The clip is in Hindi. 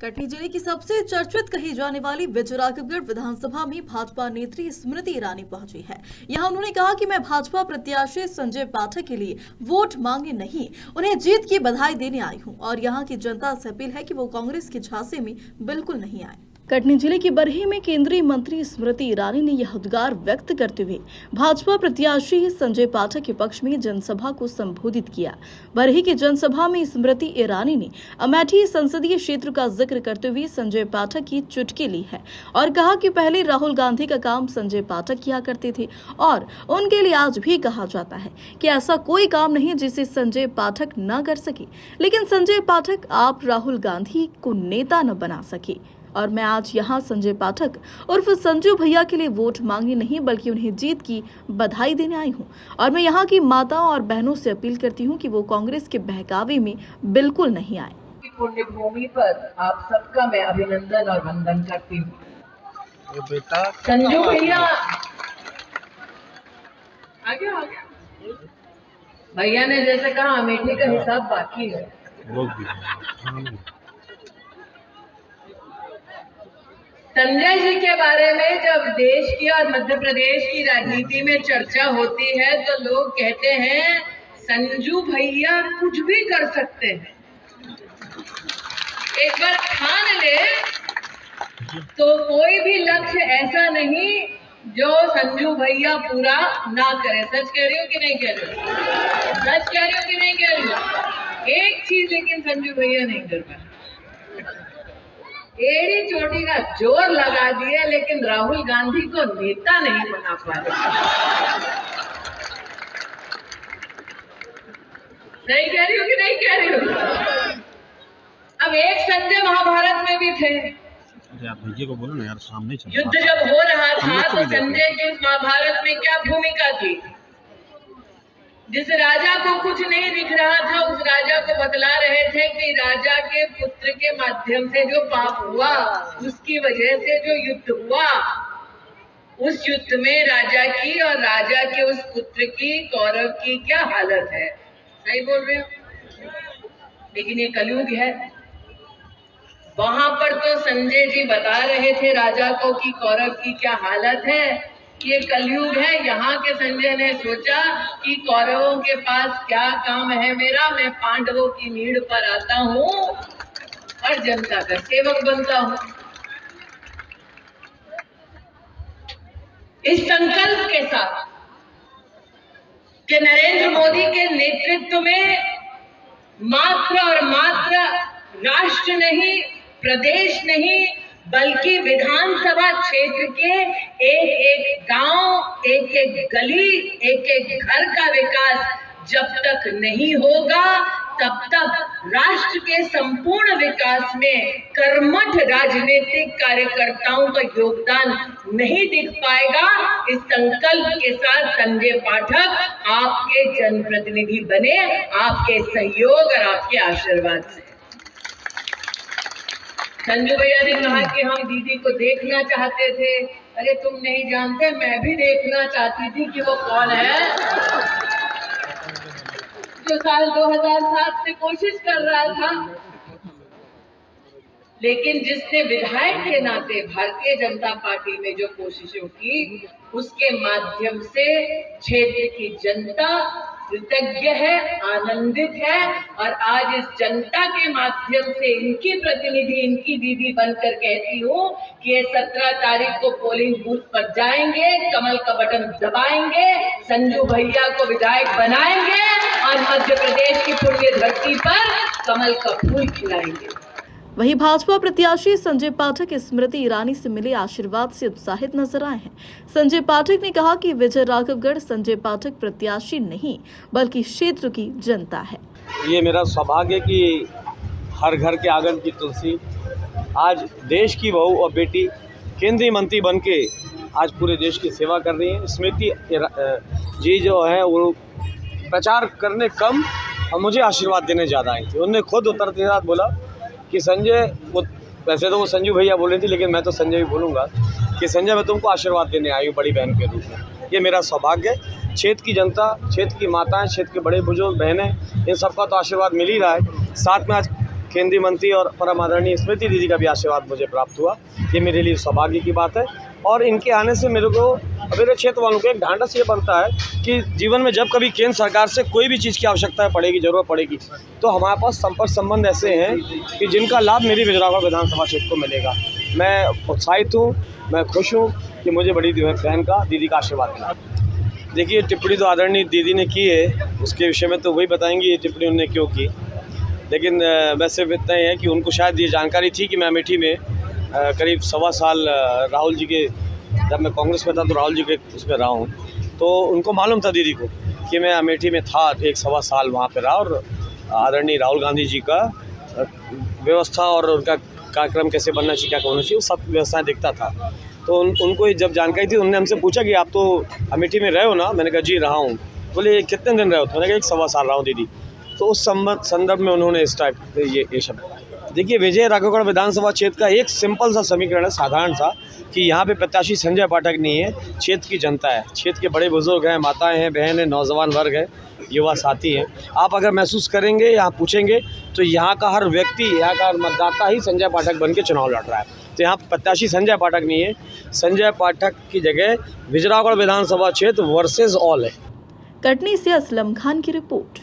कटनी जिले की सबसे चर्चित कही जाने वाली विजयराघवगढ़ विधानसभा में भाजपा नेत्री स्मृति ईरानी पहुंची है। यहां उन्होंने कहा कि मैं भाजपा प्रत्याशी संजय पाठक के लिए वोट मांगने नहीं, उन्हें जीत की बधाई देने आई हूं और यहां की जनता से अपील है कि वो कांग्रेस के झांसे में बिल्कुल नहीं आए। कटनी जिले की बरही में केंद्रीय मंत्री स्मृति ईरानी ने यह उद्गार व्यक्त करते हुए भाजपा प्रत्याशी संजय पाठक के पक्ष में जनसभा को संबोधित किया। बरही की जनसभा में स्मृति ईरानी ने अमेठी संसदीय क्षेत्र का जिक्र करते हुए संजय पाठक की चुटकी ली है और कहा कि पहले राहुल गांधी का काम संजय पाठक किया करते थे और उनके लिए आज भी कहा जाता है कि ऐसा कोई काम नहीं जिसे संजय पाठक न कर सके, लेकिन संजय पाठक आप राहुल गांधी को नेता न बना सके। और मैं आज यहाँ संजय पाठक उर्फ संजू भैया के लिए वोट मांगने नहीं बल्कि उन्हें जीत की बधाई देने आई हूँ और मैं यहाँ की माताओं और बहनों से अपील करती हूँ कि वो कांग्रेस के बहकावे में बिल्कुल नहीं आए। पुण्य भूमि पर आप सबका मैं अभिनंदन और वंदन करती हूँ। बेटा संजू भैया आ गया भैया ने जैसे कहा अमेठी का हिसाब बाकी है। संजय जी के बारे में जब देश की और मध्य प्रदेश की राजनीति में चर्चा होती है तो लोग कहते हैं संजू भैया कुछ भी कर सकते हैं, एक बार ठान ले तो कोई भी लक्ष्य ऐसा नहीं जो संजू भैया पूरा ना करे। सच कह रही हो कि नहीं कह रही हो? सच कह रही हो कि नहीं कह रही हो? एक चीज लेकिन संजू भैया नहीं कर पाए, एड़ी चोटी का जोर लगा दिए लेकिन राहुल गांधी को नेता नहीं बना पाए। नहीं कह रही हो कि नहीं कह रही हो? अब एक संजय महाभारत में भी थे। अरे आप भैया को बोलो ना यार, सामने चलो। युद्ध जब हो रहा था तो संजय की उस महाभारत में क्या भूमिका थी? जिस राजा को कुछ नहीं दिख रहा था उस राजा को बतला रहे थे कि राजा के पुत्र के माध्यम से जो पाप हुआ उसकी वजह से जो युद्ध हुआ, उस युद्ध में राजा की और राजा के उस पुत्र की कौरव की क्या हालत है। सही बोल रहे हो? लेकिन ये कलयुग है। वहां पर तो संजय जी बता रहे थे राजा को कि कौरव की क्या हालत है। ये कलयुग है। यहाँ के संजय ने सोचा कि कौरवों के पास क्या काम है मेरा, मैं पांडवों की नीड़ पर आता हूँ और जनता का सेवक बनता हूँ। इस संकल्प के साथ कि नरेंद्र मोदी के नेतृत्व में मात्र और मात्र राष्ट्र नहीं, प्रदेश नहीं, बल्कि विधानसभा क्षेत्र के एक एक गांव, एक एक गली, एक एक घर का विकास जब तक नहीं होगा तब तक राष्ट्र के संपूर्ण विकास में कर्मठ राजनीतिक कार्यकर्ताओं का योगदान नहीं दिख पाएगा। इस संकल्प के साथ संजय पाठक आपके जनप्रतिनिधि बने, आपके सहयोग और आपके आशीर्वाद से। संजू भैया ने कहा कि हम दीदी को देखना चाहते थे। अरे तुम नहीं जानते, मैं भी देखना चाहती थी कि वो कौन है जो साल 2007 से कोशिश कर रहा था, लेकिन जिसने विधायक के नाते भारतीय जनता पार्टी में जो कोशिशों की उसके माध्यम से क्षेत्र की जनता कृतज्ञ है, आनंदित है और आज इस जनता के माध्यम से इनकी प्रतिनिधि, इनकी दीदी बनकर कहती हूँ कि ये 17 तारीख को पोलिंग बूथ पर जाएंगे, कमल का बटन दबाएंगे, संजू भैया को विधायक बनाएंगे और मध्य प्रदेश की पुण्य धरती पर कमल का फूल खिलाएंगे। वहीं भाजपा प्रत्याशी संजय पाठक स्मृति ईरानी से मिले आशीर्वाद से उत्साहित नजर आए हैं। संजय पाठक ने कहा कि विजयराघवगढ़ संजय पाठक प्रत्याशी नहीं बल्कि क्षेत्र की जनता है। ये मेरा सौभाग्य कि हर घर के आंगन की तुलसी आज देश की बहू और बेटी केंद्रीय मंत्री बनके आज पूरे देश की सेवा कर रही हैं। स्मृति जी जो है वो प्रचार करने कम और मुझे आशीर्वाद देने ज़्यादा आई थी। उन्होंने खुद उतरते साथ बोला कि संजय, वो वैसे तो वो संजू भैया बोल रही थी लेकिन मैं तो संजय भी बोलूँगा कि संजय मैं तुमको आशीर्वाद देने आई हूँ बड़ी बहन के रूप में। ये मेरा सौभाग्य है। क्षेत्र की जनता, क्षेत्र की माताएं, क्षेत्र के बड़े बुजुर्ग बहनें, इन सबका तो आशीर्वाद मिल ही रहा है। साथ में आज केंद्रीय मंत्री और परम आदरणीय स्मृति दीदी का भी आशीर्वाद मुझे प्राप्त हुआ। ये मेरे लिए सौभाग्य की बात है और इनके आने से मेरे को, मेरे क्षेत्र वालों को एक ढांढस ये बनता है कि जीवन में जब कभी केंद्र सरकार से कोई भी चीज़ की आवश्यकता पड़ेगी, ज़रूरत पड़ेगी, तो हमारे पास संपर्क संबंध ऐसे हैं कि जिनका लाभ मेरी बिजरावगढ़ विधानसभा क्षेत्र को मिलेगा। मैं उत्साहित हूँ, मैं खुश हूँ कि मुझे बड़ी बहन का, दीदी का आशीर्वाद मिला। देखिए, टिप्पणी तो आदरणीय दीदी ने की है, उसके विषय में तो वही बताएंगी ये टिप्पणी उन्होंने क्यों की। लेकिन वैसे इतना ही है कि उनको शायद ये जानकारी थी कि मैं अमेठी में करीब 1.25 साल राहुल जी के, जब मैं कांग्रेस में था तो राहुल जी के उसमें रहा हूँ, तो उनको मालूम था दीदी को कि मैं अमेठी में था, 1.25 साल वहाँ पे रहा और आदरणीय राहुल गांधी जी का व्यवस्था और उनका कार्यक्रम कैसे बनना चाहिए, क्या होना चाहिए, वो सब व्यवस्थाएँ दिखता था। तो उनको जब जानकारी थी, उन्होंने हमसे पूछा कि आप तो अमेठी में रहे हो ना? मैंने कहा जी रहा हूँ। बोले कितने दिन रहे हो? तो मैंने कहा 1.25 साल रहा हूँ दीदी। तो उस संदर्भ में उन्होंने इस टाइप ये शब्द। देखिए, विजयराघवगढ़ विधानसभा क्षेत्र का एक सिंपल सा समीकरण है, साधारण सा, कि यहाँ पे प्रत्याशी संजय पाठक नहीं है, क्षेत्र की जनता है। क्षेत्र के बड़े बुजुर्ग हैं, माताएं हैं, बहन हैं, नौजवान वर्ग है, युवा साथी हैं। आप अगर महसूस करेंगे, यहाँ पूछेंगे, तो यहाँ का हर व्यक्ति, यहाँ का हर मतदाता ही संजय पाठक बन के चुनाव लड़ रहा है। तो यहाँ प्रत्याशी संजय पाठक नहीं है, संजय पाठक की जगह विजयराघवगढ़ विधानसभा क्षेत्र वर्सेस ऑल है। कटनी से असलम खान की रिपोर्ट।